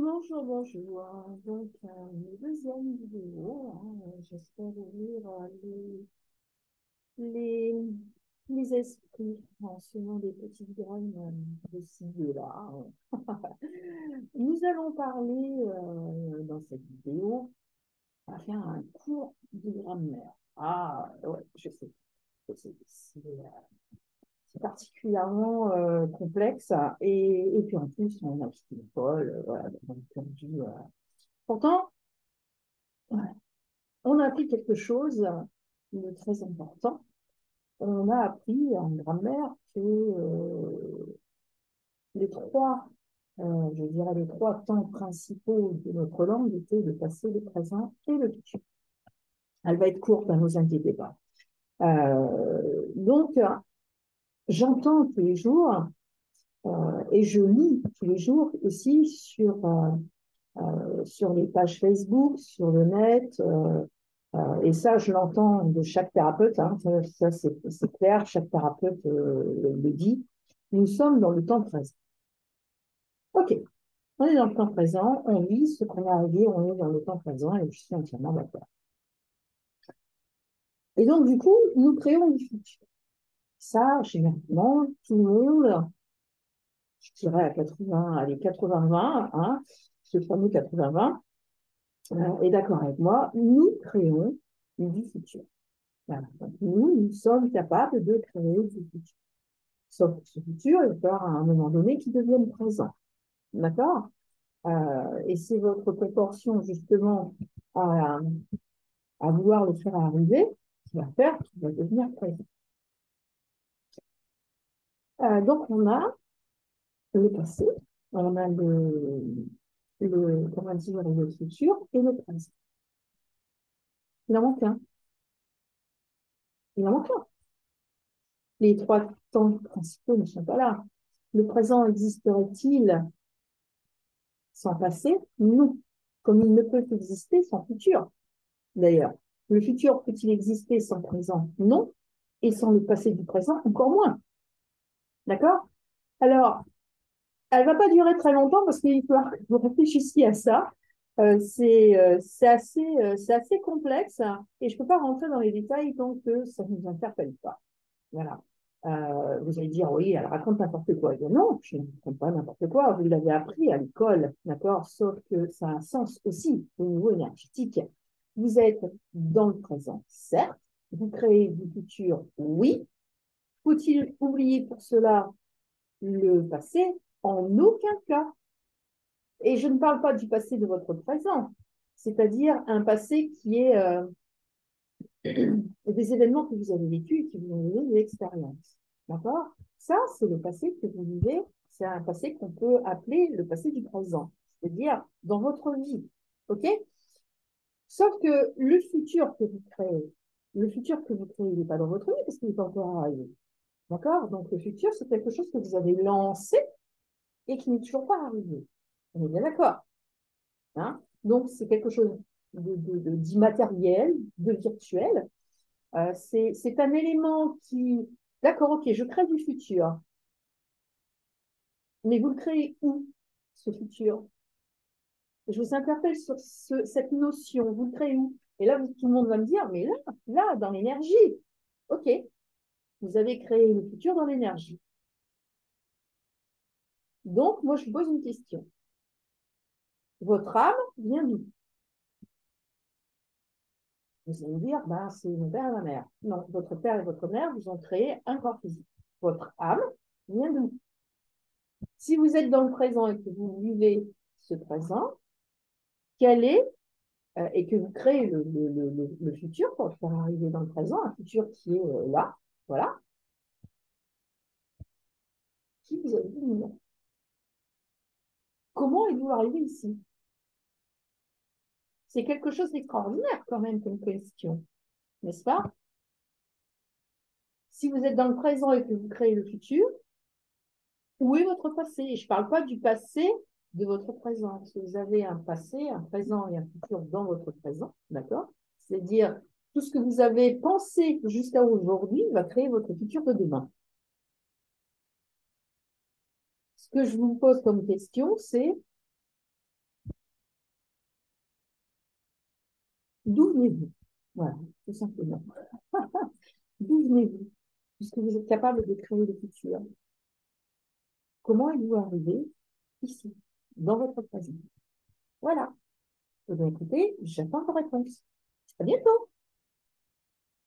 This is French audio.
Bonjour, bonjour. Donc, une deuxième vidéo, hein. J'espère ouvrir les, les esprits en semant des petites graines de ci, de là. Nous allons parler dans cette vidéo, on va faire un cours de grammaire. Ah, ouais, je sais. C'est particulièrement complexe. Et puis en plus, on a quitté l'école, voilà, on a perdu. Pourtant, ouais, on a appris quelque chose de très important. On a appris en grammaire que les trois, je dirais les trois temps principaux de notre langue étaient le passé, le présent et le futur. Elle va être courte, ne vous inquiétez pas. Donc, j'entends tous les jours et je lis tous les jours aussi sur les pages Facebook, sur le net. Et ça, je l'entends de chaque thérapeute, hein, ça c'est clair, chaque thérapeute le dit. Nous sommes dans le temps présent. OK, on est dans le temps présent, on vit ce qu'on a à vivre, on est dans le temps présent et je suis entièrement d'accord. Et donc, du coup, nous créons du futur. Ça, généralement, tout le monde, je dirais à 80, allez, 80-20, hein, ce fameux 80-20, est d'accord avec moi, nous créons du futur. Voilà. Donc, nous sommes capables de créer du futur. Sauf que ce futur, il va falloir à un moment donné qu'il devienne présent. D'accord. Et c'est votre proportion, justement, à, à vouloir le faire arriver qui va faire qu'il va devenir présent. Donc, on a le passé, on a comment dire, le futur et le présent. Il en manque un. Il en manque un. Les trois temps principaux ne sont pas là. Le présent existerait-il sans passé? Non. Comme il ne peut exister sans futur. D'ailleurs, le futur peut-il exister sans présent? Non. Et sans le passé du présent, encore moins. D'accord? Alors, elle ne va pas durer très longtemps parce qu'il faut que vous réfléchissiez à ça. C'est assez complexe et je ne peux pas rentrer dans les détails tant que ça ne nous interpelle pas. Voilà. Vous allez dire, oui, elle raconte n'importe quoi. Et bien non, je ne raconte pas n'importe quoi. Vous l'avez appris à l'école, d'accord? Sauf que ça a un sens aussi au niveau énergétique. Vous êtes dans le présent, certes. Vous créez du futur, oui. Faut-il oublier pour cela le passé? En aucun cas. Et je ne parle pas du passé de votre présent, c'est-à-dire un passé qui est des événements que vous avez vécus, qui vous ont donné des expériences. D'accord? Ça, c'est le passé que vous vivez. C'est un passé qu'on peut appeler le passé du présent, c'est-à-dire dans votre vie. OK? Sauf que le futur que vous créez, il n'est pas dans votre vie parce qu'il n'est pas encore arrivé. D'accord? Donc, le futur, c'est quelque chose que vous avez lancé et qui n'est toujours pas arrivé. On est bien d'accord. Hein? Donc, c'est quelque chose d'immatériel, de virtuel. C'est un élément qui, d'accord, ok, je crée du futur, mais vous le créez où, ce futur? Je vous interpelle sur cette notion, vous le créez où? Et là, tout le monde va me dire, mais là, dans l'énergie. Ok, vous avez créé le futur dans l'énergie. Donc, moi, je vous pose une question. Votre âme vient d'où? Vous allez me dire, ben, c'est mon père et ma mère. Non, votre père et votre mère vous ont créé un corps physique. Votre âme vient d'où? Si vous êtes dans le présent et que vous vivez ce présent, quel est, et que vous créez le futur pour le faire arriver dans le présent, un futur qui est là, voilà, qui vous avez dit non. Comment êtes-vous arrivé ici? C'est quelque chose d'extraordinaire quand même comme question, n'est-ce pas? Si vous êtes dans le présent et que vous créez le futur, où est votre passé? Et je ne parle pas du passé de votre présent, parce que vous avez un passé, un présent et un futur dans votre présent, d'accord? C'est-à-dire, tout ce que vous avez pensé jusqu'à aujourd'hui va créer votre futur de demain. Ce que je vous pose comme question, c'est D'où venez-vous? Voilà, tout simplement. D'où venez-vous? Puisque vous êtes capable de créer le futur. Comment êtes-vous arrivé ici, dans votre présent? Voilà. Eh bien, écoutez, j'attends vos réponses. À bientôt!